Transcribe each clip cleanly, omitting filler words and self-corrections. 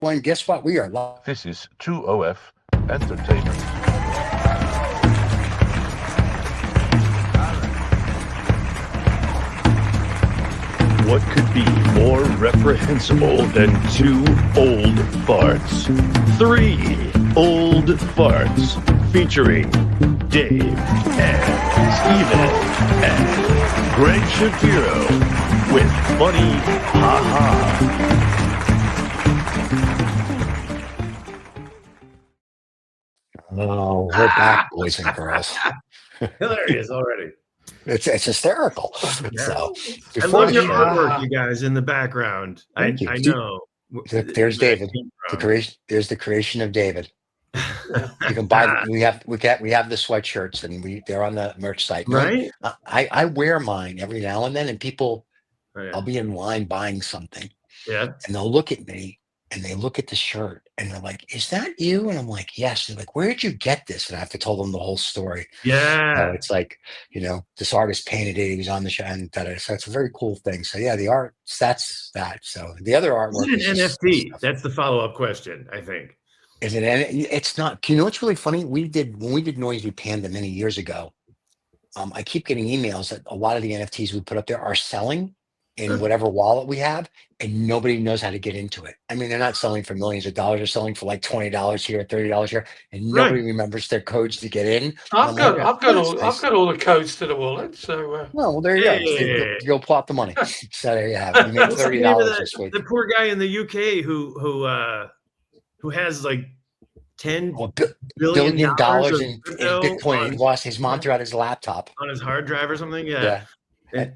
Well, and guess what? We are live. This is 2OF Entertainment. What could be more reprehensible than 2 old farts? 3 old farts featuring Dave and Steven and Greg Shapiro with funny ha-ha. Oh, we're back, boys and girls. Hilarious already. It's hysterical. Yeah. So I love your artwork, you guys, in the background. I know. There's David. There's the creation of David. You can buy. We have the sweatshirts, and they're on the merch site. Right. I wear mine every now and then, and people, yeah. I'll be in line buying something, Yeah, and they'll look at me and they look at the shirt and they're like, "Is that you?" And I'm like, "Yes." They're like, "Where did you get this?" And I have to tell them the whole story. Yeah. So it's like, this artist painted it. He was on the show, and so it's a very cool thing. So yeah, the art, that's that. So the other artwork is an NFT. That's the follow-up question, I think. Is it? It's not. You know what's really funny? When we did Noisy Panda many years ago. I keep getting emails that a lot of the NFTs we put up there are selling in whatever wallet we have, and nobody knows how to get into it. I mean, they're not selling for millions of dollars. They're selling for like $20 here, $30 here, and nobody remembers their codes to get in. I've got all the codes to the wallet. So well, there you go. You go plot the money. So there you have it. You made $30 this week. The poor guy in the UK who has like $10 billion in Bitcoin. He lost. His mom threw out his laptop on his hard drive or something. Yeah. Have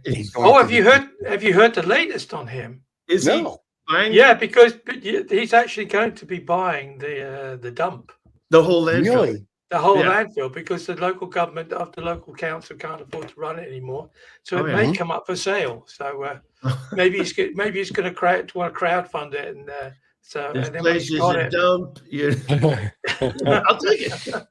you heard the latest on him? Is he buying? Yeah, because he's actually going to be buying the dump, the whole landfill. Really? The whole landfill, because the local government of the local council can't afford to run it anymore. So it may come up for sale. So maybe he's going to want to crowdfund it, and so this and then place is a dump. I'll take it.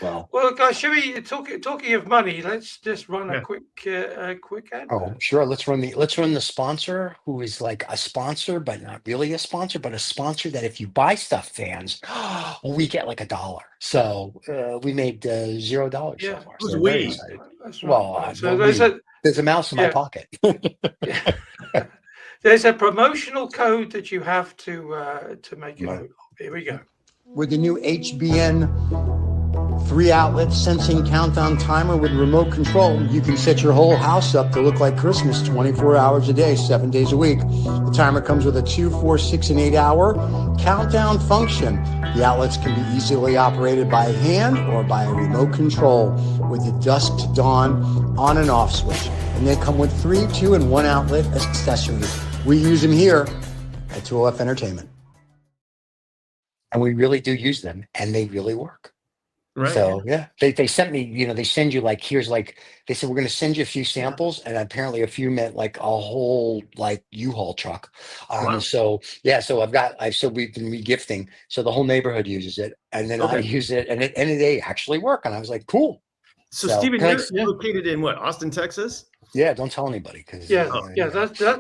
Well, guys, should we talking of money? Let's just run a quick ad. Oh, sure. Let's run the sponsor, who is like a sponsor, but not really a sponsor, but a sponsor that if you buy stuff, fans, we get like $1. So we made $0 so far. So very excited. That's right. Well, there's a mouse in my pocket. There's a promotional code that you have to make it. Here we go. With the new HBN 3-outlet sensing countdown timer with remote control, you can set your whole house up to look like Christmas 24 hours a day, 7 days a week. The timer comes with a 2, 4, 6, and 8 hour countdown function. The outlets can be easily operated by hand or by a remote control with the dusk to dawn on and off switch. And they come with 3, 2, and 1 outlet accessories. We use them here at 2OF Entertainment. And we really do use them, and they really work. Right. So yeah, they sent me, they send you like, they said, we're going to send you a few samples, and apparently a few meant like a whole like U-Haul truck. So yeah, so we've been regifting. So the whole neighborhood uses it, and then I use it, and they actually work. And I was like, cool. So Steven, you're located in what, Austin, Texas? Yeah, don't tell anybody, because that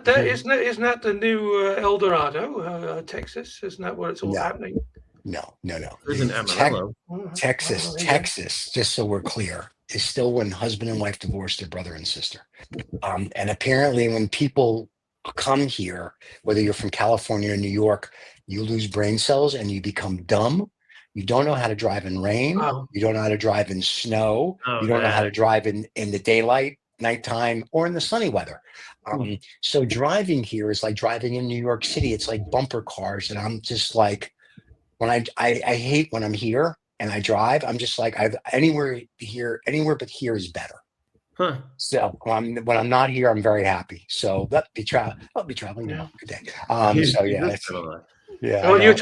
isn't that the new El Texas? Isn't that where it's all happening? No. There's an Amarillo. Texas, just so we're clear, is still when husband and wife divorced their brother and sister. And apparently when people come here, whether you're from California or New York, you lose brain cells and you become dumb. You don't know how to drive in rain. You don't know how to drive in snow. You don't know how to drive in the daylight, nighttime, or in the sunny weather. So driving here is like driving in New York City. It's like bumper cars. And I'm just like, when I hate when I'm here and I drive, I'm just like, anywhere but here is better. Huh. So when I'm not here, I'm very happy. So I'll be traveling tomorrow. Good day. So yeah. Yeah. Well, you're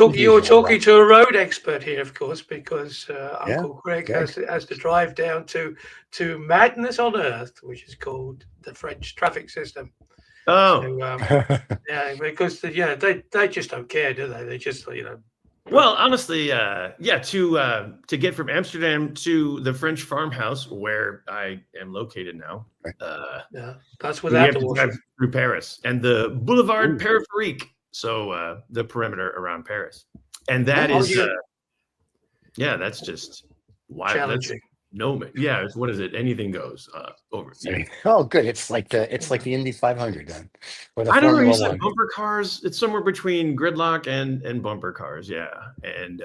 talking to a road expert here, of course, because Uncle Greg has to drive down to madness on earth, which is called the French traffic system. Oh, so, because they just don't care, do they? They just Well, honestly, to get from Amsterdam to the French farmhouse where I am located now, that's without the drive through Paris and the Boulevard Périphérique. So the perimeter around Paris, and that is that's just wild. Challenging. It's what is it? Anything goes over. Yeah. Oh, good. It's like the Indy 500 then, or the I don't know. You Formula said One. bumper cars. It's somewhere between gridlock and bumper cars. Yeah, and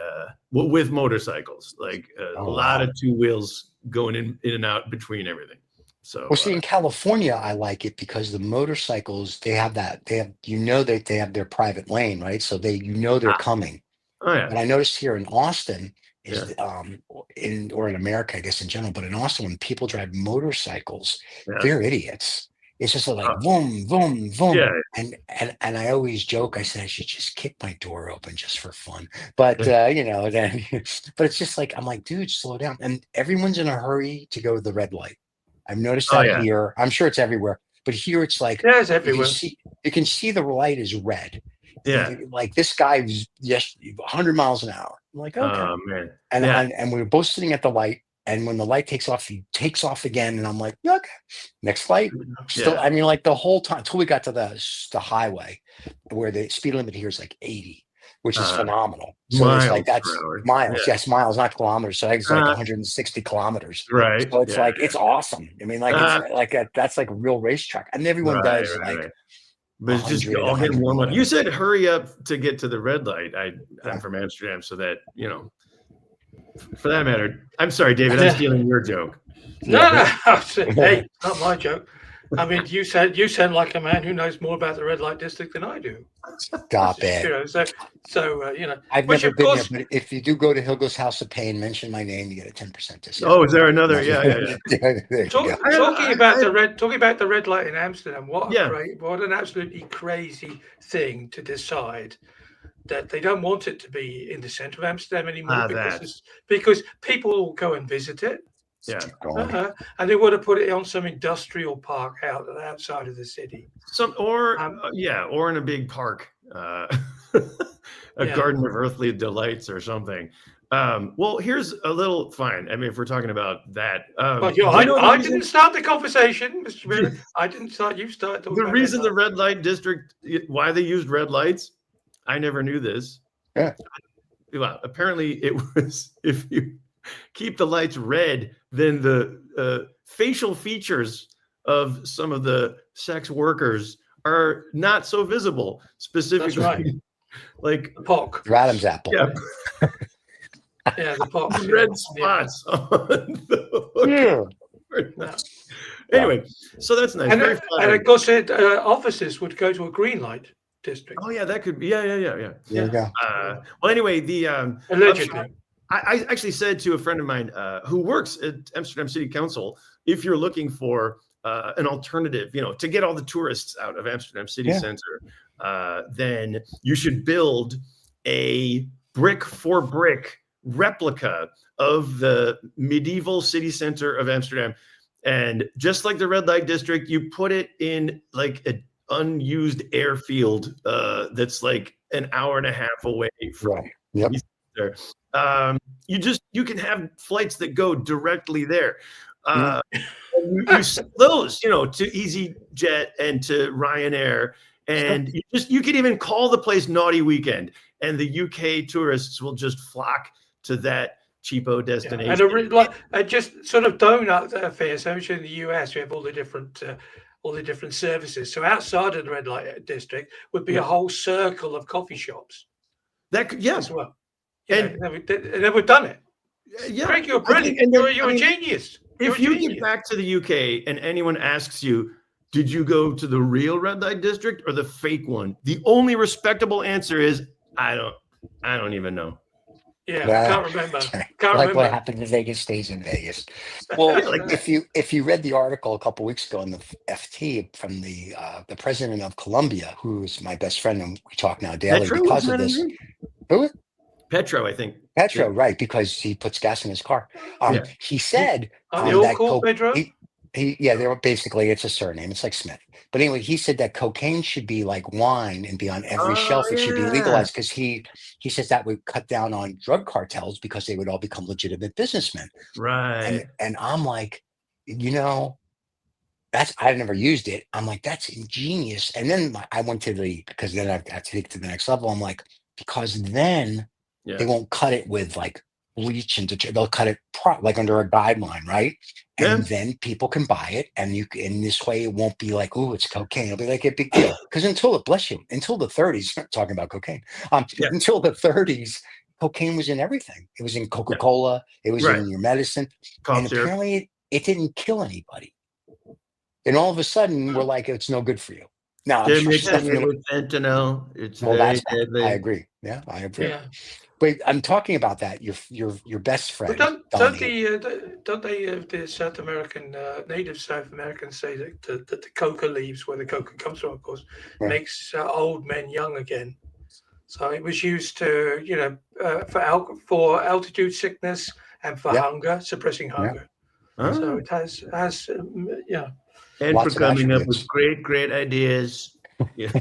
with motorcycles, like a lot of two wheels going in and out between everything. So, well, see, in California, I like it because the motorcycles they have that they have their private lane, right? So they're coming. Oh yeah. But I noticed here in Austin in America, I guess in general, but in Austin, when people drive motorcycles, they're idiots. It's just like boom, boom, boom. Yeah. And I always joke, I said I should just kick my door open just for fun. But but it's just like I'm like, dude, slow down. And everyone's in a hurry to go to the red light. I've noticed that here. I'm sure it's everywhere, but here it's like it's everywhere. You can see the light is red. Yeah, like this guy was just 100 miles an hour. I'm like, okay. Oh man. And we were both sitting at the light, and when the light takes off, he takes off again, and I'm like, okay, next light. Still, I mean, like the whole time until we got to the highway, where the speed limit here is like 80, which is phenomenal. So it's like that's miles, miles, not kilometers. So it's like 160 kilometers. Right. So it's like it's awesome. I mean, like it's like that's like a real racetrack, and everyone does like. But it's just all getting warm up. You said hurry up to get to the red light. I'm from Amsterdam, so that for that matter. I'm sorry, David. I'm stealing your joke. No, hey, not my joke. I mean, you sound like a man who knows more about the red light district than I do. Stop it. I've never been there, but if you do go to Hilgo's House of Pain, mention my name, you get a 10% discount. Oh, is there another? Yeah. Talking about the red light in Amsterdam, what an absolutely crazy thing to decide that they don't want it to be in the center of Amsterdam anymore because people will go and visit it. Yeah. And they want to put it on some industrial park outside of the city. Or in a big park, garden of earthly delights or something. Well, here's a little fine. I mean, if we're talking about that, I didn't start the conversation, Mr. Miller. I didn't start. You started talking. The reason the red light district, why they used red lights, I never knew this. Yeah. Well, apparently it was if you keep the lights red, then the facial features of some of the sex workers are not so visible. Specifically, that's right. Like the POC, your Adam's apple. Yeah, the POC, red spots on the Anyway, so that's nice. And of course, offices would go to a green light district. Oh yeah, that could be. Yeah. There you go. Well, anyway, the allegedly. I actually said to a friend of mine who works at Amsterdam City Council, if you're looking for an alternative, to get all the tourists out of Amsterdam City Center, then you should build a brick for brick replica of the medieval city center of Amsterdam. And just like the red light district, you put it in like an unused airfield that's like an hour and a half away from there. You can have flights that go directly there. You sell those, to EasyJet and to Ryanair, and you could even call the place Naughty Weekend, and the UK tourists will just flock to that cheapo destination. And just sort of donut affair. So in the US, we have all the different services. So outside of the red light district would be a whole circle of coffee shops. As well. And we've done it. Yeah, Greg, you're brilliant. You're a genius. If you get back to the UK and anyone asks you, did you go to the real red light district or the fake one? The only respectable answer is, I don't even know. Yeah, I can't remember. What happened in Vegas stays in Vegas. Well, if you read the article a couple weeks ago in the FT from the president of Colombia, who is my best friend, and we talk now daily because of this. Who? Petro, I think. Petro, right? Because he puts gas in his car. He said they all called Pedro. They're basically it's a surname. It's like Smith. But anyway, he said that cocaine should be like wine and be on every shelf. It should be legalized because he says that would cut down on drug cartels because they would all become legitimate businessmen. Right. And I'm like, I've never used it. I'm like, that's ingenious. And then I went to because then I have to take it to the next level. I'm like, because then they won't cut it with like bleach and they'll cut it like under a guideline, right? Yeah. And then people can buy it, and in this way it won't be like, oh, it's cocaine. It'll be like a big deal. Because until the 30s, talking about cocaine, until the 30s, cocaine was in everything. It was in Coca-Cola. It was in your medicine. And apparently it didn't kill anybody. And all of a sudden, we're like, it's no good for you. Now, they mix it with fentanyl. It's very deadly. I agree. Yeah, I agree. Yeah. Wait, I'm talking about that. Your best friend. But don't the South American native South Americans say that the coca leaves, where the coca comes from, of course, makes old men young again. So it was used to, for altitude sickness and for hunger, suppressing hunger. Yeah. So it has And lots for coming up attributes. with great ideas. Yeah.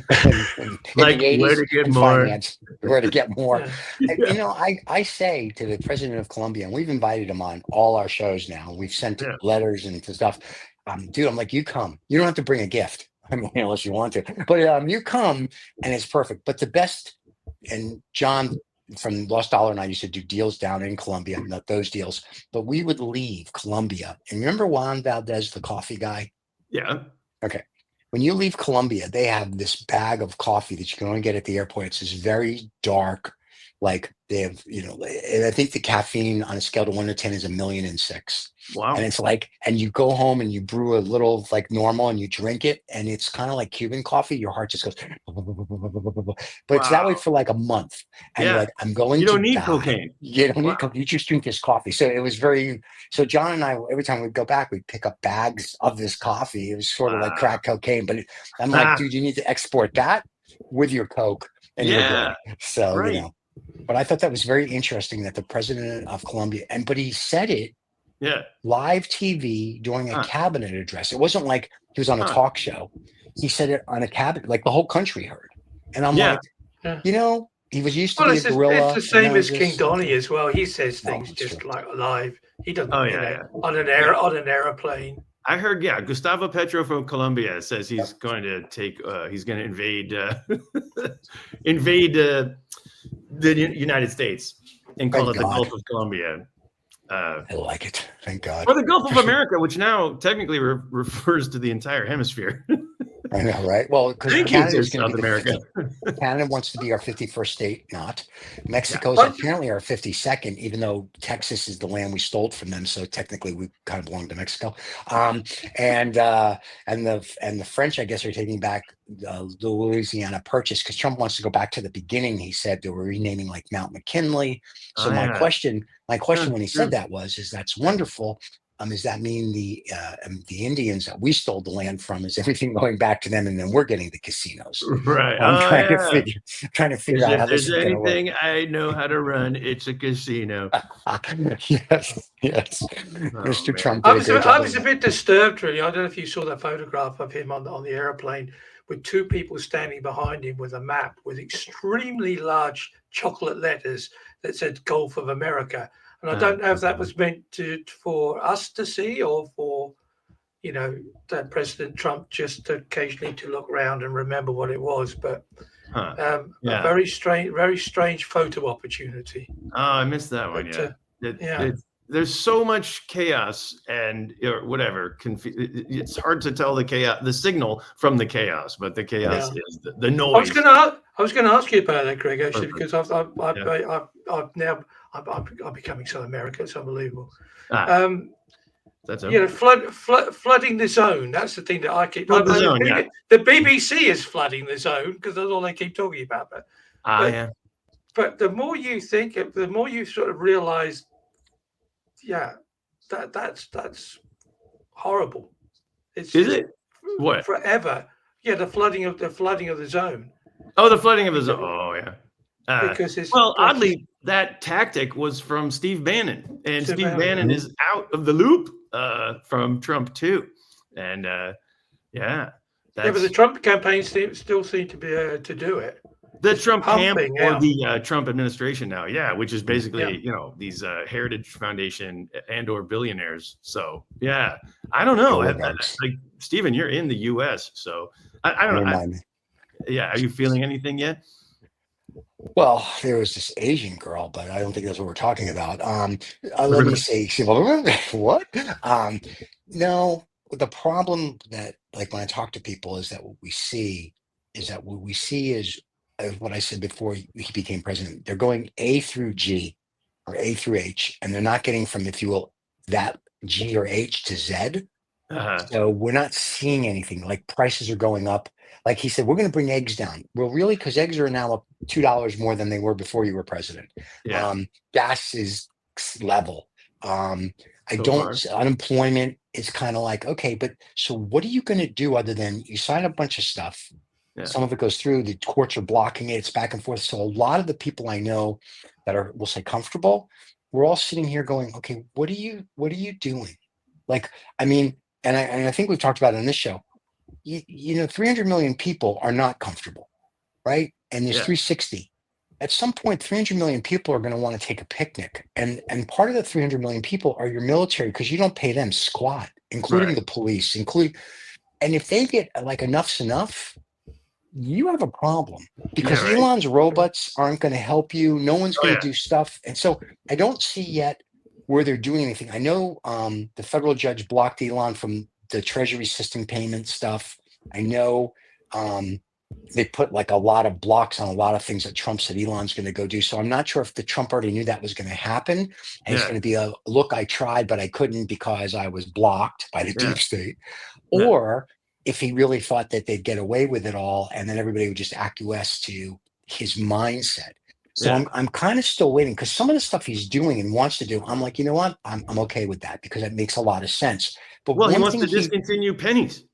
Like where to get more. Finance, where to get more. I say to the president of Colombia, and we've invited him on all our shows now. We've sent letters and stuff. Dude, I'm like, you come. You don't have to bring a gift. I mean, unless you want to. But you come, and it's perfect. But the best, and John from Lost Dollar and I used to do deals down in Colombia, not those deals, but we would leave Colombia. And remember Juan Valdez, the coffee guy? Yeah. Okay. When you leave Colombia, they have this bag of coffee that you can only get at the airport. It's this very dark, like they have, and I think the caffeine on a scale of 1 to 10 is 1,000,006. Wow. And it's like, and you go home and you brew a little like normal and you drink it, and it's kind of like Cuban coffee. Your heart just goes, but it's that way for like a month. And you're like, I'm going to You don't need die. cocaine. You don't need cocaine. You just drink this coffee. So it was so John and I, every time we'd go back, we'd pick up bags of this coffee. It was sort of like crack cocaine, but I'm like, dude, you need to export that with your Coke and you're good. So, but I thought that was very interesting that the president of Colombia, but he said it live TV during a cabinet address. It wasn't like he was on a talk show. He said it on a cabinet, like the whole country heard. And I'm like, he was used to be a gorilla. It's the same as King Donnie as well. He says things just like live. He doesn't on an airplane. I heard, Gustavo Petro from Colombia says he's going to he's going to invade the United States and call it the Gulf of Colombia. I like it. Thank God. Or the Gulf of America, which now technically refers to the entire hemisphere. I know, right? Well, because Canada's South America. Canada wants to be our 51st state, not. Mexico's apparently our 52nd, even though Texas is the land we stole from them, so technically we kind of belong to Mexico. And the French, I guess, are taking back the Louisiana Purchase because Trump wants to go back to the beginning. He said they were renaming like Mount McKinley. So my question when he said that is that's wonderful. Does that mean the Indians that we stole the land from, is everything going back to them, and then we're getting the casinos? Right. I'm trying to figure out how this is going to work. There's anything I know how to run, it's a casino. Yes. Mr. Trump. I was a bit disturbed, really. I don't know if you saw that photograph of him on the airplane with two people standing behind him with a map with extremely large chocolate letters that said Gulf of America. And I don't know if that was meant for us to see or for, that President Trump just occasionally to look around and remember what it was. But a very strange photo opportunity. Oh, I missed that one. There's so much chaos and whatever. It's hard to tell the chaos, the signal from the chaos, but the chaos is the noise. I was going to ask you about that, Greg, actually, because I'm becoming so American. It's unbelievable. That's flooding the zone. That's the thing that I keep. The BBC is flooding the zone because that's all they keep talking about. But the more you think, the more you sort of realize, that's horrible. Is it what forever? Yeah, the flooding of the zone. Oh, the flooding of the zone. Oh, yeah. Because oddly, that tactic was from Steve Bannon, and Steve Bannon is out of the loop from Trump too, and but the Trump campaign still seem to be to do it. The Trump camp pumping or out. the Trump administration now, yeah, which is basically these Heritage Foundation and/or billionaires. So yeah, I don't know. Oligarchs. Like Stephen, you're in the U.S., so I don't know. Remind me. Yeah, are you feeling anything yet? Well, there was this Asian girl, but I don't think that's what we're talking about. Let me say, what? No, the problem that, like, when I talk to people, is that what we see is what I said before he became president. They're going A through G or A through H, and they're not getting from, if you will, that G or H to Z. So we're not seeing anything. Like, prices are going up. Like he said, we're going to bring eggs down. Well, really, because eggs are now up $2 more than they were before you were president. Yeah. Gas is level. Unemployment is kind of like, okay, but so what are you going to do other than you sign a bunch of stuff? Yeah. Some of it goes through, the courts are blocking it, it's back and forth. So a lot of the people I know that are, we'll say, comfortable, we're all sitting here going, okay, what are you doing? Like, I mean, and I think we've talked about it on this show. 300 million people are not comfortable, right? And there's 360. At some point, 300 million people are going to want to take a picnic, and part of the 300 million people are your military, because you don't pay them squat, including the police, and if they get like enough's enough, you have a problem, because Elon's robots aren't going to help you. No one's going to do stuff, and so I don't see yet where they're doing anything. I know the federal judge blocked Elon from the Treasury system payment stuff. I know they put like a lot of blocks on a lot of things that Trump said Elon's going to go do. So I'm not sure if the Trump already knew that was going to happen. And it's going to be a look, I tried, but I couldn't because I was blocked by the deep state. Or if he really thought that they'd get away with it all and then everybody would just acquiesce to his mindset. So I'm kind of still waiting, because some of the stuff he's doing and wants to do, I'm like, you know what? I'm okay with that, because it makes a lot of sense. But he wants to discontinue pennies.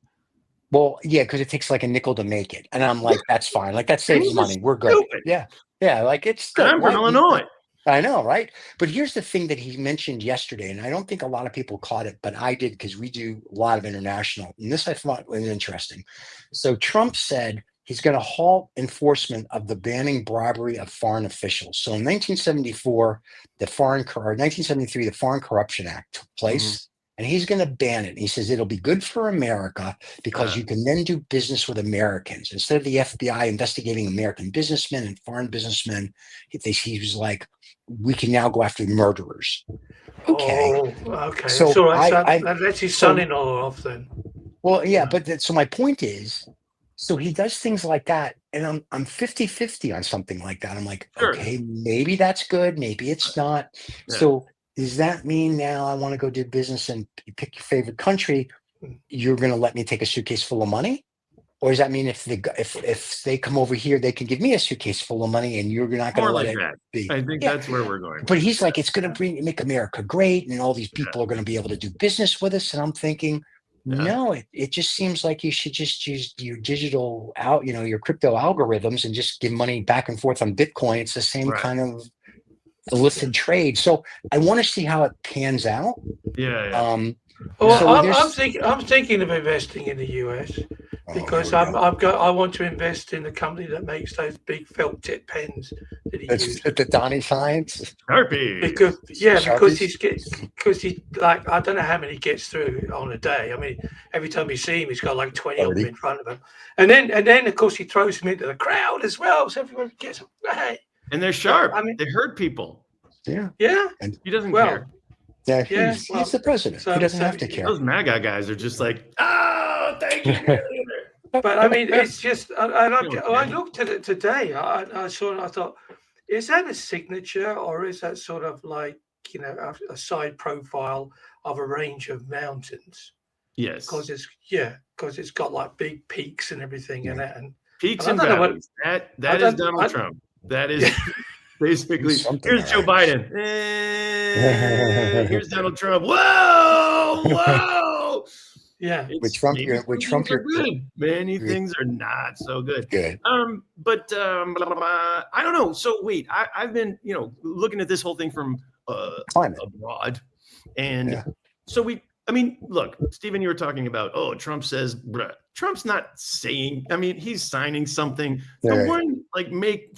Well, yeah, because it takes like a nickel to make it. And I'm like, that's fine. Like, that saves money. We're good. Yeah. Yeah. Like, it's still. I'm from Illinois. I know, right? But here's the thing that he mentioned yesterday, and I don't think a lot of people caught it, but I did, because we do a lot of international. And this I thought was interesting. So Trump said he's going to halt enforcement of the banning bribery of foreign officials. So in 1974, 1973, the Foreign Corruption Act took place. And he's going to ban it. He says it'll be good for America, because you can then do business with Americans. Instead of the FBI investigating American businessmen and foreign businessmen, he was like, we can now go after murderers. Okay. Oh, okay. So that's his son-in-law off then. Well, yeah, but so my point is, so he does things like that, and I'm 50-50 on something like that. I'm like, okay, maybe that's good, maybe it's not. So does that mean now I want to go do business and pick your favorite country, you're going to let me take a suitcase full of money? Or does that mean if they come over here, they can give me a suitcase full of money and you're not going to let it be? I think that's where we're going. But he's like, it's going to make America great, and all these people are going to be able to do business with us. And I'm thinking, no, it just seems like you should just use your digital your crypto algorithms and just give money back and forth on Bitcoin. It's the same kind of illicit trade. So I want to see how it pans out. I'm thinking of investing in the US, because I want to invest in the company that makes those big felt tip pens that he uses. The Donnie Science Sharpie. Because he like, I don't know how many he gets through on a day. I mean, every time you see him, he's got like 20 of them in front of him, and then of course he throws them into the crowd as well, so everyone gets them. Hey. And they're sharp. I mean, they hurt people. Yeah. And he doesn't care. Yeah, he's the president. He doesn't have to care. Those MAGA guys are just like, oh, thank you. But I mean, it's just, I looked at it today. I saw it. I thought, is that a signature, or is that sort of like, a side profile of a range of mountains? Yes. Because it's got like big peaks and everything in it. And peaks and valleys. That is Donald Trump. That is basically, here's Joe Biden. Here's Donald Trump. Whoa. Yeah. With Trump, you're good. Many things are not so good. Good. But I don't know. So wait, I've been, looking at this whole thing from abroad. And so look, Stephen, you were talking about, Trump says, Trump's not saying, he's signing something. The one like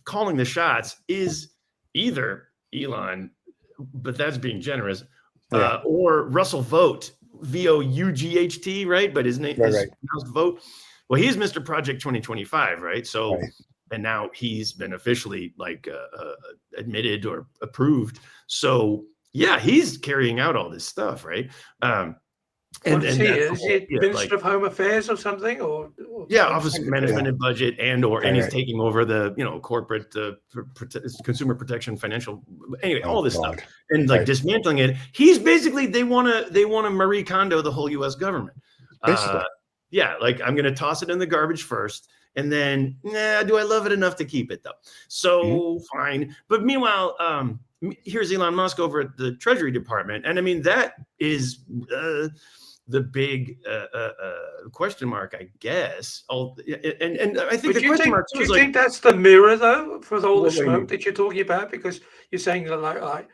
calling the shots is either Elon, but that's being generous, or Russell Vought, Vought, right? But his name is pronounced Vote. Well, he's Mr. Project 2025, right? So, and now he's been officially like admitted or approved. So, yeah, he's carrying out all this stuff, right? And is he Minister of Home Affairs or something? Or Office of Management and Budget, and he's taking over the corporate consumer protection, financial, anyway, all this stuff, and like dismantling it. He's basically they want to Marie Kondo the whole U.S. government. Like I'm going to toss it in the garbage first, and then do I love it enough to keep it though? So fine, but meanwhile, here's Elon Musk over at the Treasury Department, and I mean that is the big question mark, I guess. And I think the question mark. Do you think that's the mirror, though, for all the smoke that you're talking about? Because you're saying that like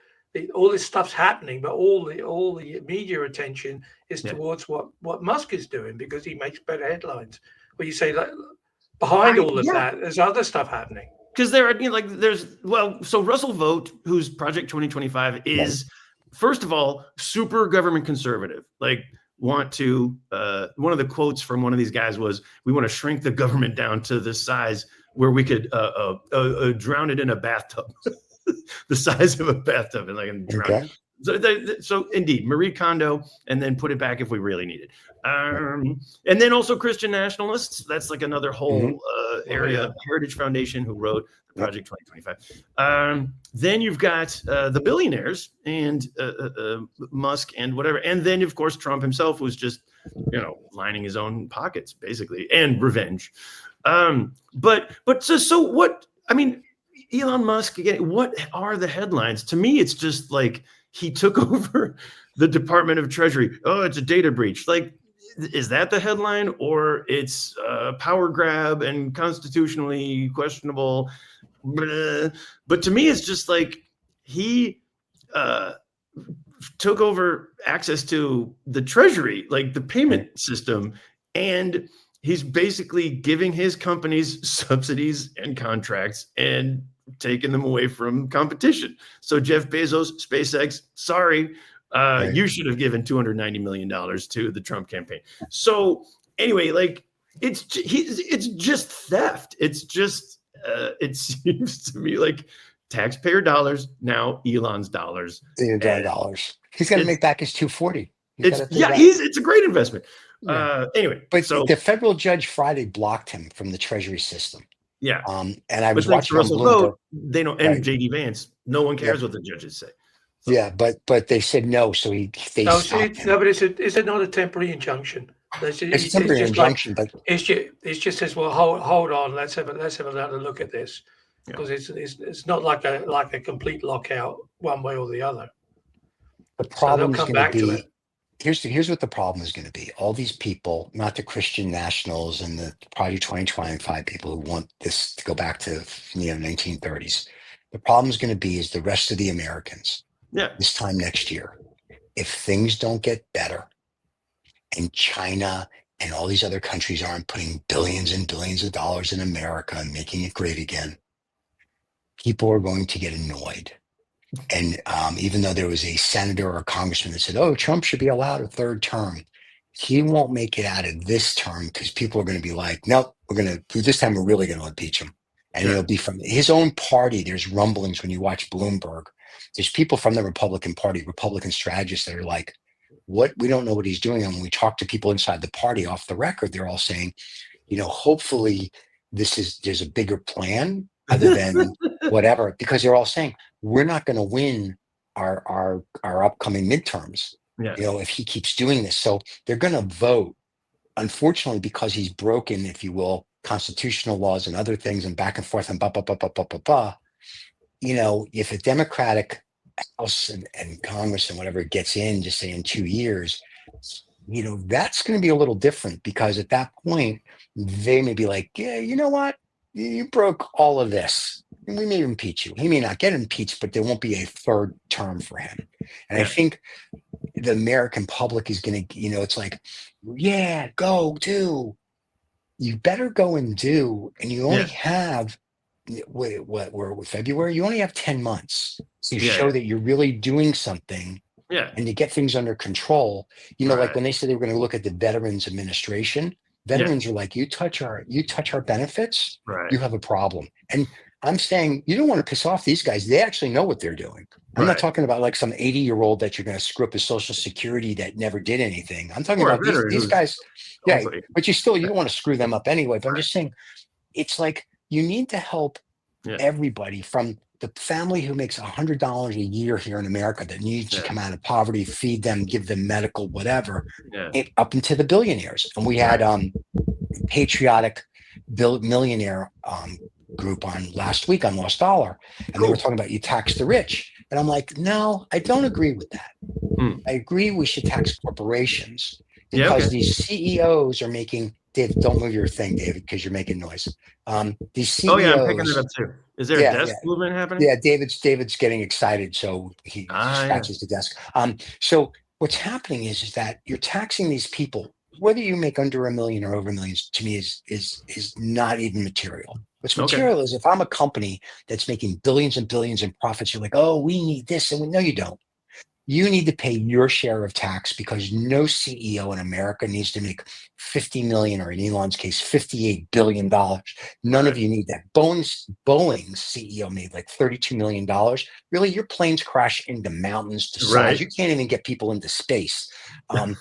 all this stuff's happening, but all the media attention is towards what Musk is doing because he makes better headlines. Well, you say that behind all of that, there's other stuff happening. Because so Russell Vought, who's Project 2025, is first of all super government conservative, like. Want to one of the quotes from one of these guys was, we want to shrink the government down to the size where we could drown it in a bathtub. The size of a bathtub, and like drown. So indeed, Marie Kondo, and then put it back if we really need it. And then also Christian nationalists. That's like another whole area. Heritage Foundation, who wrote Project 2025. Then you've got the billionaires and Musk and whatever. And then, of course, Trump himself was just, lining his own pockets, basically, and revenge. But so what? I mean, Elon Musk, again, what are the headlines? To me, it's just like he took over the Department of Treasury. Oh, it's a data breach. Like, is that the headline, or it's power grab and constitutionally questionable? But to me, it's just like he took over access to the Treasury, like the payment system, and he's basically giving his companies subsidies and contracts and taking them away from competition. So Jeff Bezos, SpaceX, sorry, you should have given $290 million to the Trump campaign. So anyway, like it's just theft. It's just it seems to me like taxpayer dollars, now Elon's dollars. He's going to make back his 240. It's a great investment. Anyway, but the federal judge Friday blocked him from the Treasury system. Yeah. And I was watching Russell Vought, they don't, and JD Vance, no one cares what the judges say. So. Yeah, but they said no, so but is it not a temporary injunction? It's a temporary injunction, but it just says, well, hold on, let's have another look at this, because it's not like a complete lockout one way or the other. The problem is going to be. Here's what the problem is going to be. All these people, not the Christian nationals and the Project 2025 people who want this to go back to 1930s. The problem is going to be is the rest of the Americans. Yeah. This time next year, if things don't get better, and China and all these other countries aren't putting billions and billions of dollars in America and making it great again, people are going to get annoyed. And even though there was a senator or a congressman that said, Trump should be allowed a third term, he won't make it out of this term because people are going to be like, nope, this time we're really going to impeach him. And it'll be from his own party. There's rumblings when you watch Bloomberg. There's people from the Republican Party, Republican strategists that are like, what? We don't know what he's doing. And when we talk to people inside the party off the record, they're all saying, hopefully there's a bigger plan other than whatever, because they're all saying we're not going to win our upcoming midterms, if he keeps doing this. So they're going to vote, unfortunately, because he's broken, if you will, constitutional laws and other things, and back and forth and if a Democratic House and Congress and whatever gets in, just say in 2 years, that's going to be a little different, because at that point they may be like, yeah, you know what? You broke all of this. We may impeach you. He may not get impeached, but there won't be a third term for him. And I think the American public is going to, it's like, go do. You better go and do. And you only have what we're February. You only have 10 months to Yeah, show that you're really doing something yeah, and to get things under control. Like right, when they said they were going to look at the Veterans Administration, yeah, veterans are like, you touch our benefits, right, you have a problem. And I'm saying you don't want to piss off these guys. They actually know what they're doing. I'm not right. talking about like some 80-year-old that you're going to screw up his social security that never did anything. I'm talking Or a about these veteran these who's guys. Yeah, also, but you don't want to screw them up anyway. But I'm just saying, it's like you need to help yeah, everybody, from the family who makes $100 a year here in America that needs to yeah, come out of poverty, feed them, give them medical, whatever, yeah, up into the billionaires. And we had patriotic millionaire group on last week on Lost Dollar, and they were cool. talking about you tax the rich. And I'm like, no, I don't agree with that. Hmm. I agree we should tax corporations Yeah, because okay. these CEOs are making. David, don't move your thing, David, because you're making noise. These Oh yeah, I'm picking it CEOs. up too. Is there a Yeah, desk yeah. movement happening? Yeah, David's getting excited, so he Yeah. scratches the desk. So what's happening is that you're taxing these people, whether you make under $1 million or over millions. To me, is not even material. What's Okay. material is if I'm a company that's making billions and billions in profits, you're like, oh, we need this, and no, you don't. You need to pay your share of tax because no CEO in America needs to make 50 million, or in Elon's case, $58 billion. None of Right. you need that. Boeing's CEO made like $32 million. Really, your planes crash into mountains, to stars. Right. You can't even get people into space. Or out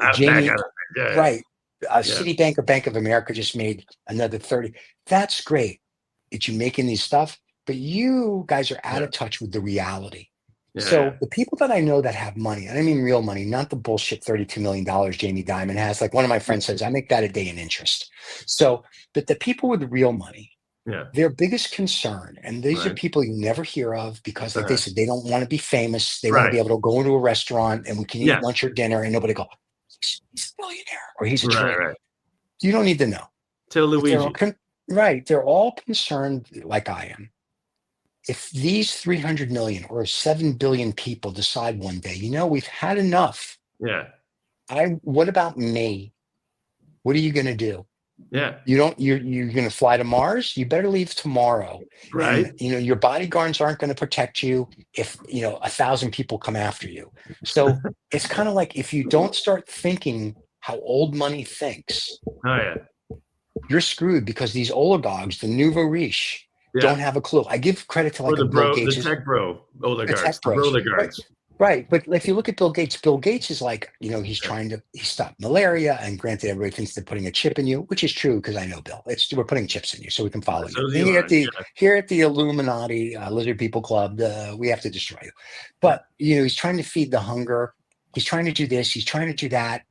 back Jamie, out of it. Yeah. right. Yeah. Citibank or Bank of America just made another 30. That's great that you're making these stuff, but you guys are out Yeah. of touch with the reality. Yeah. So the people that I know that have money, and I mean real money, not the bullshit $32 million Jamie Dimon has. Like one of my friends says, I make that a day in interest. So, but the people with real money, Yeah. their biggest concern, and these are Right. people you never hear of because, like they Uh-huh. said, they don't want to be famous. They want to Right. be able to go into a restaurant and we can Yeah. eat lunch or dinner and nobody go, he's a billionaire or he's a Right. trillionaire. Right. You don't need to know. Till But they're Luigi. right. They're all concerned, like I am. If these 300 million or 7 billion people decide one day, we've had enough. Yeah. What about me? What are you going to do? Yeah. You're going to fly to Mars? You better leave tomorrow. Right. And, your bodyguards aren't going to protect you if, 1,000 people come after you. So it's kind of like, if you don't start thinking how old money thinks, Oh yeah. you're screwed, because these oligarchs, the nouveau riche, Yeah. don't have a clue. I give credit to Or like a the Bill bro, Gates. the tech bro oligarchs, tech the bros. oligarchs. Right. But if you look at Bill Gates is like, he's trying to stop malaria. And granted, everybody thinks they're putting a chip in you, which is true because I know Bill. We're putting chips in you so we can follow So you. is Elon, Here at the Illuminati Lizard People Club, we have to destroy you. But he's trying to feed the hunger. He's trying to do this. He's trying to do that.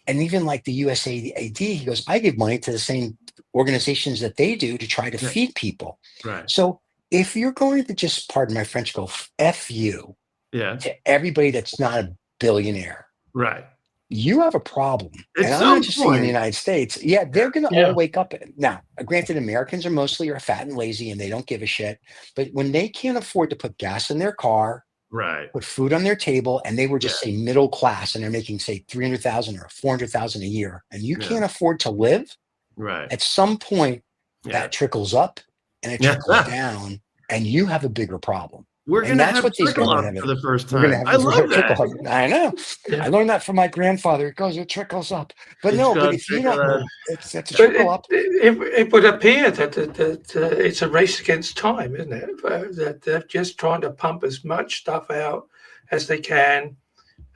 And even like the USAID, he goes, I give money to the same organizations that they do to try to feed people. Right. So if you're going to just, pardon my French, go F you. Yeah. To everybody that's not a billionaire, Right. you have a problem. At And I'm some not just saying in the point. United States. Yeah, they're going to Yeah. all wake up. Now, granted, Americans are mostly fat and lazy and they don't give a shit. But when they can't afford to put gas in their car, Right. put food on their table, and they were just say middle class, and they're making say 300,000 or 400,000 a year, and you can't afford to live, Right. at some point that trickles up and it trickles Yeah. down, and you have a bigger problem. We're And gonna that's have what these trickle guys up have. for the first We're gonna time. have I love that. trickle up. I know. Yeah. I learned that from my grandfather. It trickles up. But It's no, but called if you don't trickle know, up. it's a But trickle up. it would appear that it's a race against time, isn't it? That they're just trying to pump as much stuff out as they can.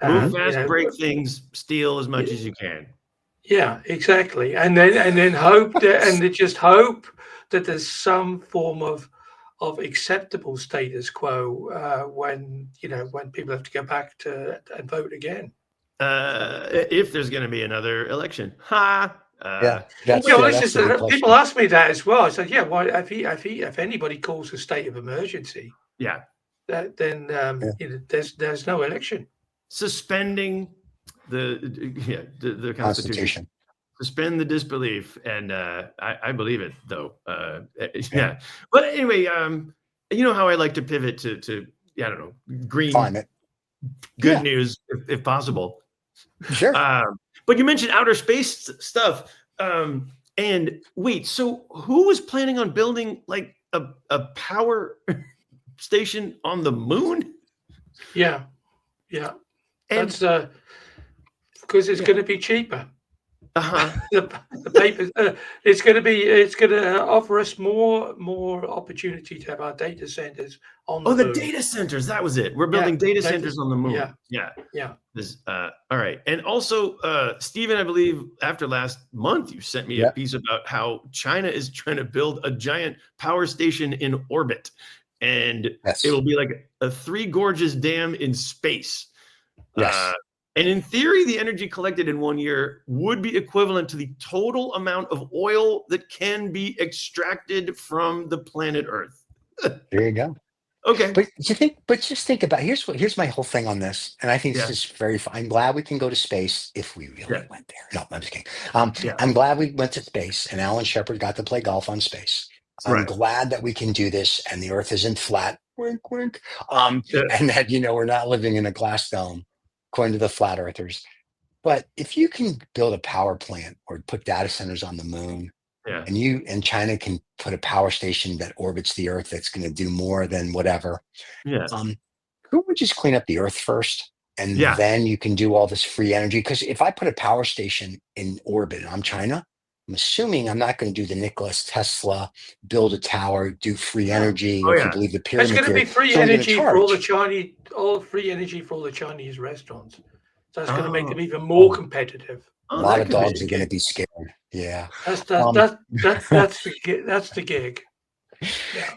Move fast, break things, steal as much as you can. Yeah, exactly. And then hope that, and they just hope that there's some form of acceptable status quo when people have to go back to and vote again. If there's going to be another election, People ask me that as well. I said, yeah, why if anybody calls a state of emergency, then there's no election. Suspending the Constitution. Suspend the disbelief, and I believe it though. But anyway, you know how I like to pivot to I don't know, green climate, good news if possible. Sure. But you mentioned outer space stuff, and wait, so who was planning on building like a power station on the moon? Yeah. And That's because it's going to be cheaper. uh-huh. The papers. It's going to offer us more opportunity to have our data centers on the Oh, the moon. data centers. That was it. We're building data centers on the moon. Yeah. All right. And also, Stephen, I believe after last month, you sent me a piece about how China is trying to build a giant power station in orbit. And it'll be like a Three Gorges Dam in space. Yes. And in theory, the energy collected in 1 year would be equivalent to the total amount of oil that can be extracted from the planet Earth. There you go. Okay. But just think about, here's my whole thing on this. And I think this is very fun. I'm glad we can go to space if we really went there. No, I'm just kidding. I'm glad we went to space and Alan Shepard got to play golf on space. I'm glad that we can do this and the earth isn't flat. Wink, wink. And that, we're not living in a glass dome, according to the flat earthers. But if you can build a power plant or put data centers on the moon, and China can put a power station that orbits the earth that's going to do more than whatever. Who would just clean up the earth first? And then you can do all this free energy. Because if I put a power station in orbit and I'm China, I'm assuming I'm not going to do the Nikola Tesla, build a tower, do free energy. If you believe the pyramid there's going to be free so energy for all the Chinese, free energy for all the Chinese restaurants. So it's going to make them even more competitive. A lot of dogs are going to be scared. Yeah, that's the gig.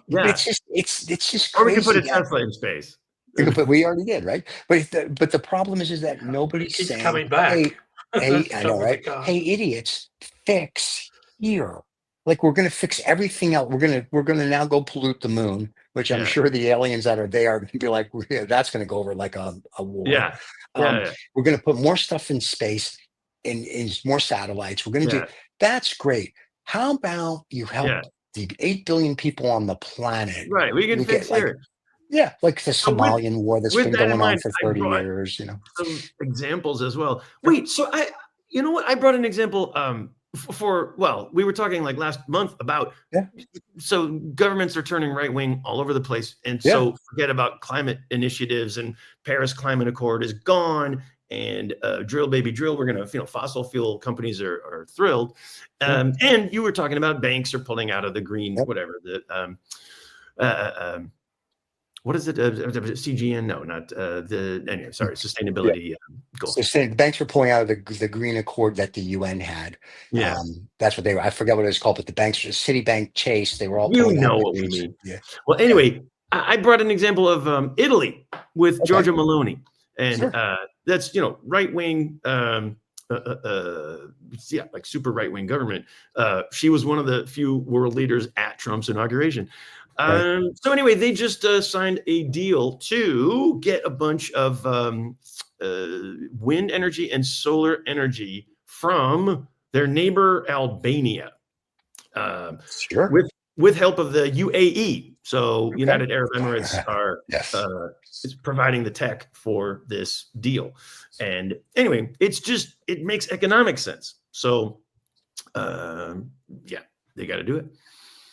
Yeah. It's just crazy. Or we can put a Tesla in space. But we already did, right? But the problem is that nobody's saying, coming back. Hey, I know, right? Hey, idiots, fix here. Like we're going to fix everything else. We're going to now go pollute the moon, which I'm sure the aliens that are there are going to be like, that's going to go over like a war. We're going to put more stuff in space. In more satellites, we're going to do that's great. How about you help the 8 billion people on the planet? Right, we can fix here. Like the Somalian war that's been going on for 30 years. Some examples as well. Wait, so I brought an example. We were talking like last month about so governments are turning right wing all over the place, and so forget about climate initiatives and Paris Climate Accord is gone. And drill, baby, drill. We're going to, fossil fuel companies are thrilled. And you were talking about banks are pulling out of the green, whatever. What is it? CGN? No, not anyway, sorry, sustainability goals. So banks were pulling out of the green accord that the UN had. That's what they were. I forget what it was called, but the banks, Citibank, Chase, they were all pulling out. What we mean. Yeah. Well, anyway, I brought an example of Italy with Giorgia Meloni. And that's right wing, like super right wing government. She was one of the few world leaders at Trump's inauguration. So anyway, they just signed a deal to get a bunch of wind energy and solar energy from their neighbor Albania. With help of the UAE. So United Arab Emirates are is providing the tech for this deal. And anyway, it makes economic sense. So they got to do it.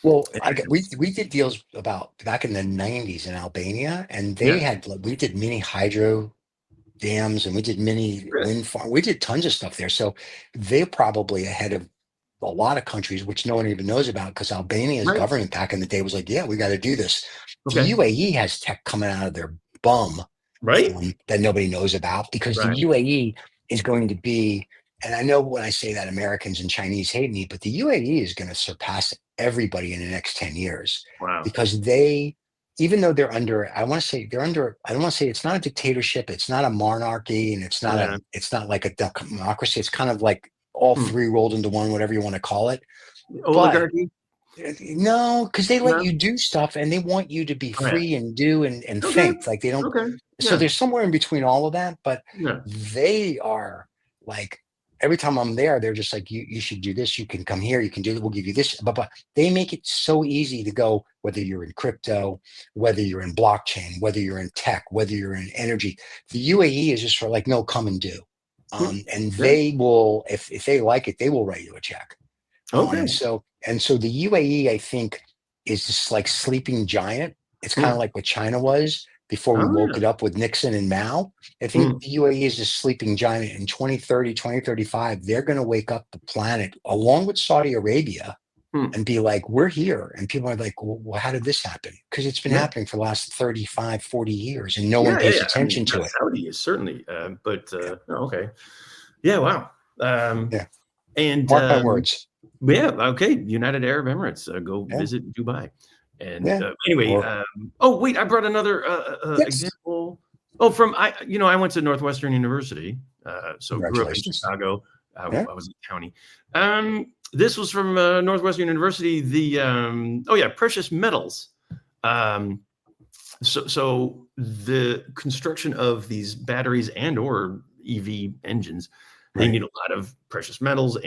Well, we did deals about back in the 90s in Albania, and we did mini hydro dams and we did mini wind farm. We did tons of stuff there. So they're probably ahead of a lot of countries, which no one even knows about, because Albania's government back in the day was like, we got to do this. The UAE has tech coming out of their bum, that nobody knows about, because the UAE is going to be, and I know when I say that Americans and Chinese hate me, but the UAE is going to surpass everybody in the next 10 years. Because even though they're under, I don't want to say it's not a dictatorship, it's not a monarchy, and it's not like a democracy. It's kind of like all three rolled into one, whatever you want to call it. Oligarchy? No, because they let you do stuff and they want you to be free and do and think. Like they don't. So there's somewhere in between all of that, but they are like, every time I'm there, they're just like, you should do this. You can come here. You can do that. We'll give you this. But they make it so easy to go, whether you're in crypto, whether you're in blockchain, whether you're in tech, whether you're in energy. The UAE is just for like, no, come and do. And they will, if they like it, they will write you a check. So the UAE, I think, is this like sleeping giant. It's kind of like what China was before we woke it up with Nixon and Mao. I think the UAE is a sleeping giant. In 2030, 2035, they're going to wake up the planet along with Saudi Arabia and be like, we're here. And people are like, well, how did this happen? Because it's been happening for the last 35, 40 years and no one pays attention to it. Saudi is certainly, okay. Yeah, wow. And mark my words. Yeah, okay. United Arab Emirates, go visit Dubai. And anyway, oh wait, I brought another example. Oh, I went to Northwestern University, so grew up in Chicago. I was in the county. This was from Northwestern University. The precious metals. So the construction of these batteries and or EV engines, they need a lot of precious metals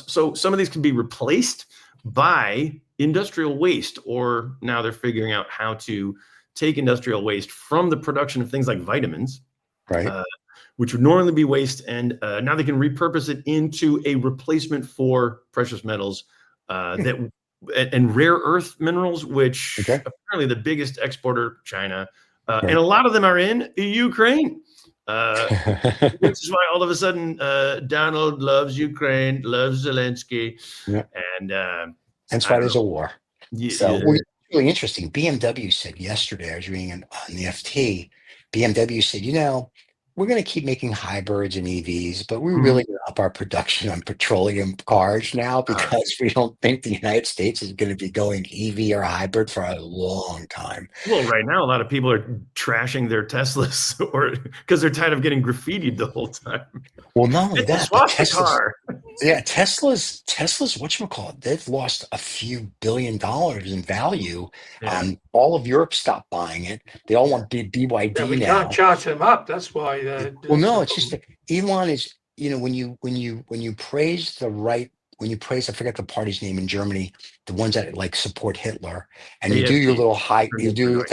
so some of these can be replaced by industrial waste, or now they're figuring out how to take industrial waste from the production of things like vitamins, which would normally be waste, and now they can repurpose it into a replacement for precious metals and rare earth minerals, which apparently the biggest exporter, China, and a lot of them are in Ukraine. Which is why all of a sudden Donald loves Ukraine, loves Zelensky, and that's why there's a war. It's really interesting. BMW said yesterday, I was reading on the FT, BMW said, we're going to keep making hybrids and EVs, but we're really going to up our production on petroleum cars now because we don't think the United States is going to be going EV or hybrid for a long time. Well, right now, a lot of people are trashing their Teslas because they're tired of getting graffitied the whole time. Well, not only that, but Tesla's whatchamacallit, they've lost a few $billions in value. All of Europe stopped buying it. They all want BYD we now. Can't charge them up. That's why. It's just that Elon is. When you praise I forget the party's name in Germany, the ones that like support Hitler, and you do your little high, and you do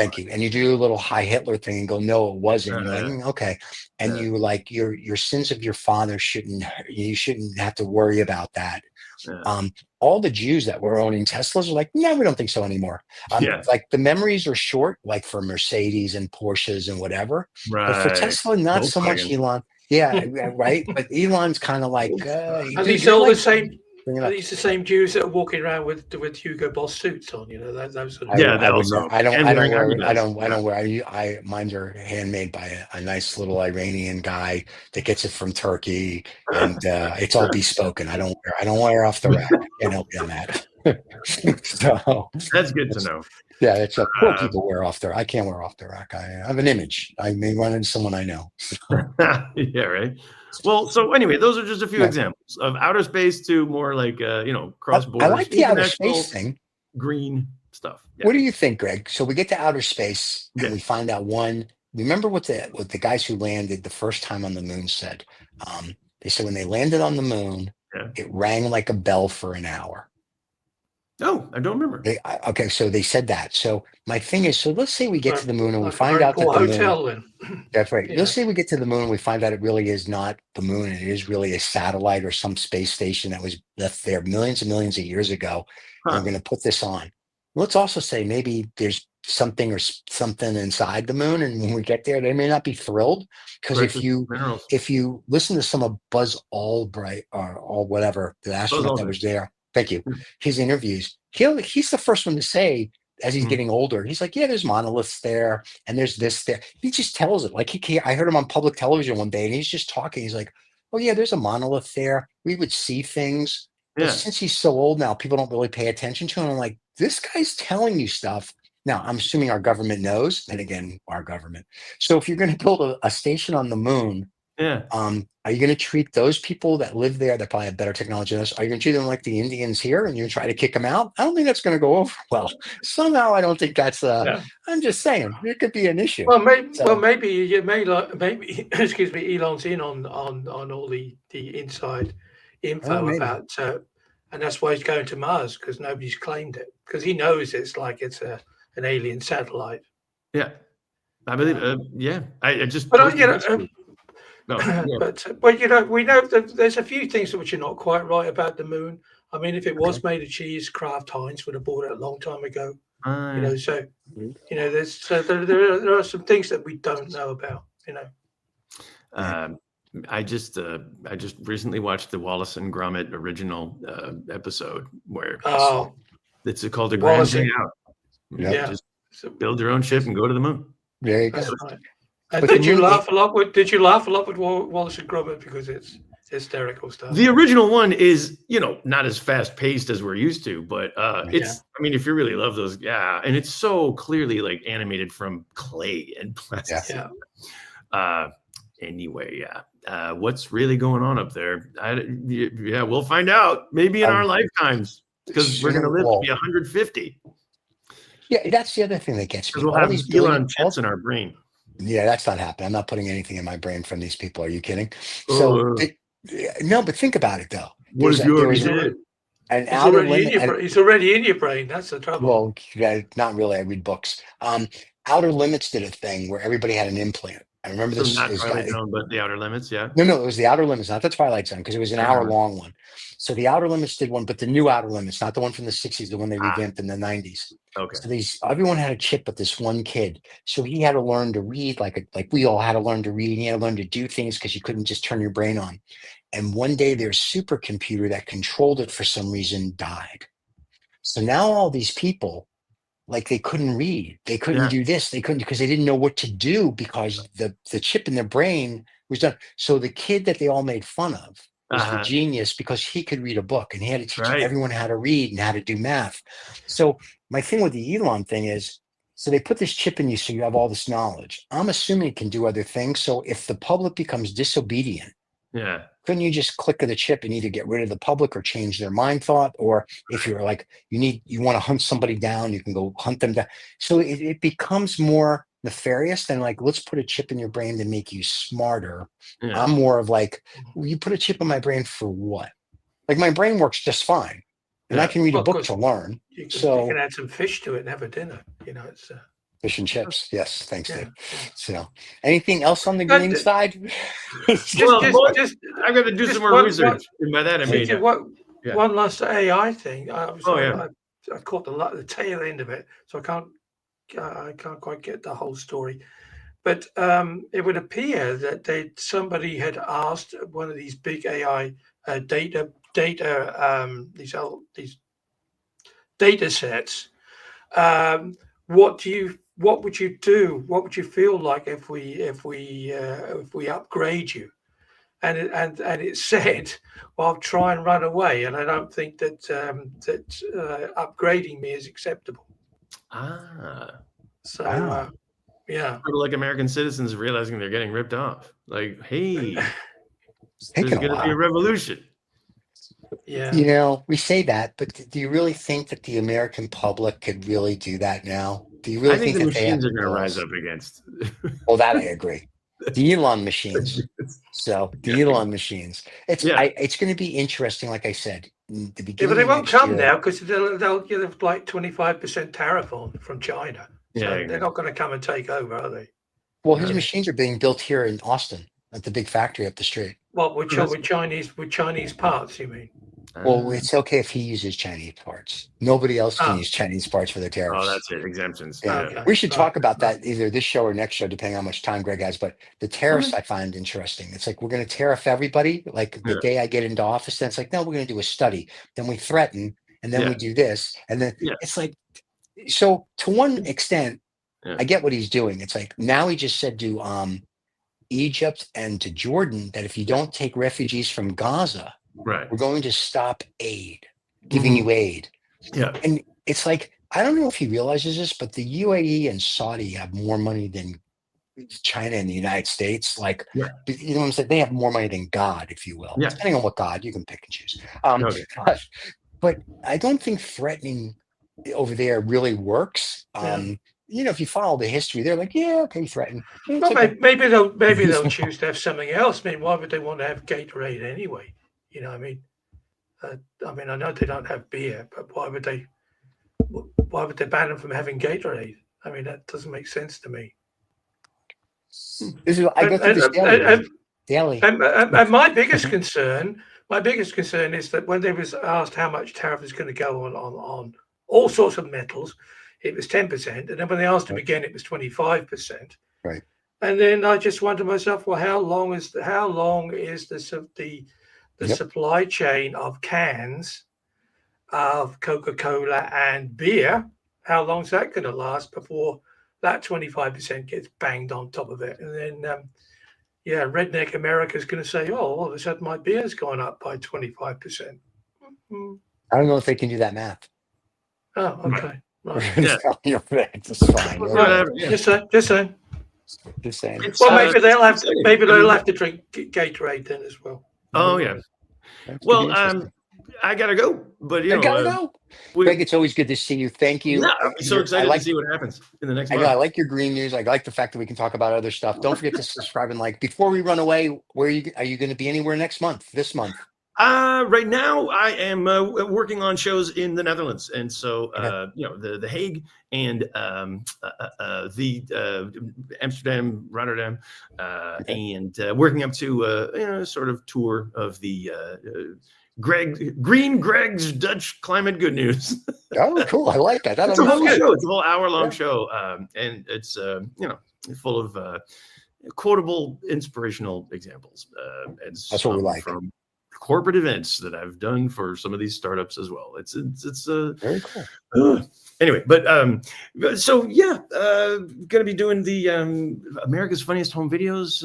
your little high Hitler thing and go, no, it wasn't. You're like, okay, and you like your sins of your father you shouldn't have to worry about that. All the Jews that were owning Teslas are like, no, we don't think so anymore. Like the memories are short, like for Mercedes and Porsches and whatever, but for Tesla, not so much. Elon. Yeah, right. But Elon's kind of like, are these all the same? Are these the same Jews that are walking around with Hugo Boss suits on? Those sort of. I don't wear. Mine are handmade by a nice little Iranian guy that gets it from Turkey, and it's all bespoken. I don't wear off the rack. I can't help you on that. So that's good to know. Yeah, it's poor people wear off I can't wear off the rack. I have an image. I may run into someone I know. Yeah, right. Well, so anyway, those are just a few examples of outer space to more like cross borders. I like the outer space thing. Green stuff. Yeah. What do you think, Greg? So we get to outer space and we find out remember what the guys who landed the first time on the moon said? They said when they landed on the moon, it rang like a bell for an hour. Oh, I don't remember. Okay, so they said that. So my thing is, so let's say we get to the moon and we find out that the moon. That's right. Yeah. Let's say we get to the moon and we find out it really is not the moon. It is really a satellite or some space station that was left there millions and millions of years ago. And we're going to put this on. Let's also say maybe there's something inside the moon, and when we get there, they may not be thrilled because if you listen to some of Buzz Aldrin or whatever, the astronaut that was there. Thank you. His interviews, he's the first one to say, as he's getting older, he's like, yeah, there's monoliths there and there's this there. He just tells it. Like I heard him on public television one day and he's just talking. He's like, oh yeah, there's a monolith there. We would see things. But since he's so old now, people don't really pay attention to him. I'm like, this guy's telling you stuff. Now, I'm assuming our government knows, and again, our government. So if you're going to build a station on the moon, are you going to treat those people that live there that probably have better technology than us? Are you going to treat them like the Indians here, and you're going to try to kick them out? I don't think that's going to go over well. Somehow, I don't think that's. I'm just saying it could be an issue. Well, maybe excuse me, Elon's in on all the inside info about, and that's why he's going to Mars because nobody's claimed it because he knows it's like it's an alien satellite. Yeah, I believe. I just. But No, but we know that there's a few things which are not quite right about the moon. I mean, if it was made of cheese, Kraft Heinz would have bought it a long time ago. You know, so there are some things that we don't know about. You know. I just recently watched the Wallace and Gromit original episode where it's called a grand day out. Yeah. Just build your own ship and go to the moon. There you go. Right. And did you laugh a lot with Wallace and Gromit because it's hysterical stuff? The original one is, not as fast paced as we're used to, but it's. I mean, if you really love those, and it's so clearly like animated from clay and plastic. Yeah. Anyway, what's really going on up there? We'll find out maybe in our lifetimes because we're going to live to be 150. Yeah, that's the other thing that gets me. Because we'll have these Elon chips in our brain. Yeah, that's not happening. I'm not putting anything in my brain from these people. Are you kidding? So no, but think about it though. What if you already did? An It's outer already limit. It's already in your brain. That's the trouble. Well, yeah, not really. I read books. Outer Limits did a thing where everybody had an implant. I remember this. Not Twilight Zone, but the Outer Limits, yeah. No, it was the Outer Limits, not the Twilight Zone, because it was an hour-long one. So the Outer Limits did one, but the new Outer Limits, not the one from the 60s, the one they revamped in the 90s. Okay. So everyone had a chip but this one kid. So he had to learn to read like we all had to learn to read. And he had to learn to do things because you couldn't just turn your brain on. And one day their supercomputer that controlled it for some reason died. So now all these people, like they couldn't read, they couldn't do this, they couldn't because they didn't know what to do because the chip in their brain was done. So the kid that they all made fun of was the genius because he could read a book and he had to teach everyone how to read and how to do math. So my thing with the Elon thing is, so they put this chip in you so you have all this knowledge. I'm assuming it can do other things. So if the public becomes disobedient, couldn't you just click of the chip and either get rid of the public or change their mind thought? Or if you're like, you want to hunt somebody down, you can go hunt them down. So it becomes more nefarious than like, let's put a chip in your brain to make you smarter. I'm more of like, well, you put a chip in my brain for what? Like my brain works just fine. And I can read a book to learn. You can add some fish to it and have a dinner. It's fish and chips. Yes, thanks, Dave. So, anything else on the green side? I got to do some more research. And by that I mean one last AI thing. I caught the tail end of it, so I can't quite get the whole story. But it would appear that somebody had asked one of these big AI data data sets. What would you do? What would you feel like if we upgrade you? And it said, well, try and run away. And I don't think that upgrading me is acceptable. So yeah, sort of like American citizens realizing they're getting ripped off. Like, hey, there's going to be a revolution. Yeah, we say that, but do you really think that the American public could really do that now? Do you really think the that machines are going to rise up against? Well, that I agree. The Elon machines. So the Elon machines. It's going to be interesting. Like I said, the beginning. But they won't come now because they'll give like 25% tariff from China. So they're not going to come and take over, are they? Well, his machines are being built here in Austin at the big factory up the street. What with Chinese parts? You mean? Well, it's okay if he uses Chinese parts. Nobody else can use Chinese parts for their tariffs. Oh, that's it. Exemptions. Yeah. Okay. We should talk about that either this show or next show, depending on how much time Greg has. But the tariffs I find interesting. It's like we're going to tariff everybody. Like the day I get into office, then it's like, no, we're going to do a study. Then we threaten, and then we do this, and then it's like. So to one extent, I get what he's doing. It's like now he just said to Egypt and to Jordan that if you don't take refugees from Gaza. Right. We're going to stop giving you aid. Yeah. And it's like, I don't know if he realizes this, but the UAE and Saudi have more money than China and the United States. Like, you know what I'm saying? They have more money than God, if you will. Yeah. Depending on what God, you can pick and choose. But I don't think threatening over there really works. If you follow the history, they're like, threaten. Well, maybe they'll choose to have something else. I mean, why would they want to have Gatorade anyway? You know, I mean, I know they don't have beer, but why would they ban them from having Gatorade? I mean, that doesn't make sense to me. I go through this daily. And my biggest concern My biggest concern is that when they was asked how much tariff is going to go on all sorts of metals, it was 10%, and then when they asked him again, it was 25%. Right. And then I just wonder to myself, well, how long is the supply chain of cans of Coca-Cola and beer? How long is that going to last before that 25% gets banged on top of it? And then, redneck America is going to say, oh, all of a sudden my beer's gone up by 25%. I don't know if they can do that math. Oh, okay. Right. It's fine. Whatever, yeah. Just saying. Just saying. It's, Well, maybe they'll have exciting. to drink Gatorade then as well. Oh yeah. That's Well, pretty interesting. I gotta go, but I gotta go. Greg, it's always good to see you. Thank you. Yeah, I'm so excited to see what happens in the next month. I like your green news. I like the fact that we can talk about other stuff. Don't forget to subscribe and like. Before we run away, are you going to be anywhere next month? This month? Right now, I am working on shows in the Netherlands, and so the Hague and the Amsterdam, Rotterdam, and working up to sort of tour of the Greg's Dutch climate good news. Oh, cool! I like that. It's a whole show. It's a whole hour-long show, and it's full of quotable, inspirational examples. That's what we like. From corporate events that I've done for some of these startups as well. It's very cool. Anyway, but gonna be doing the America's Funniest Home Videos.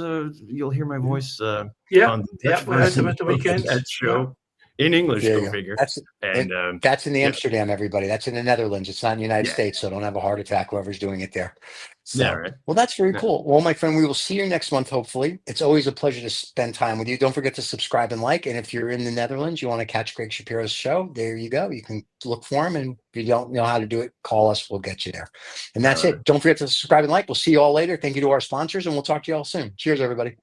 You'll hear my voice on the weekend that show in English. Go figure. That's in the Amsterdam, everybody. That's in the Netherlands. It's not in the United States, so don't have a heart attack. Whoever's doing it there. So, right. Well, that's very cool. Well, my friend, we will see you next month, hopefully. It's always a pleasure to spend time with you. Don't forget to subscribe and like. And if you're in the Netherlands, you want to catch Greg Shapiro's show, there you go. You can look for him. And if you don't know how to do it, call us. We'll get you there. And that's it. Don't forget to subscribe and like. We'll see you all later. Thank you to our sponsors, and we'll talk to you all soon. Cheers, everybody.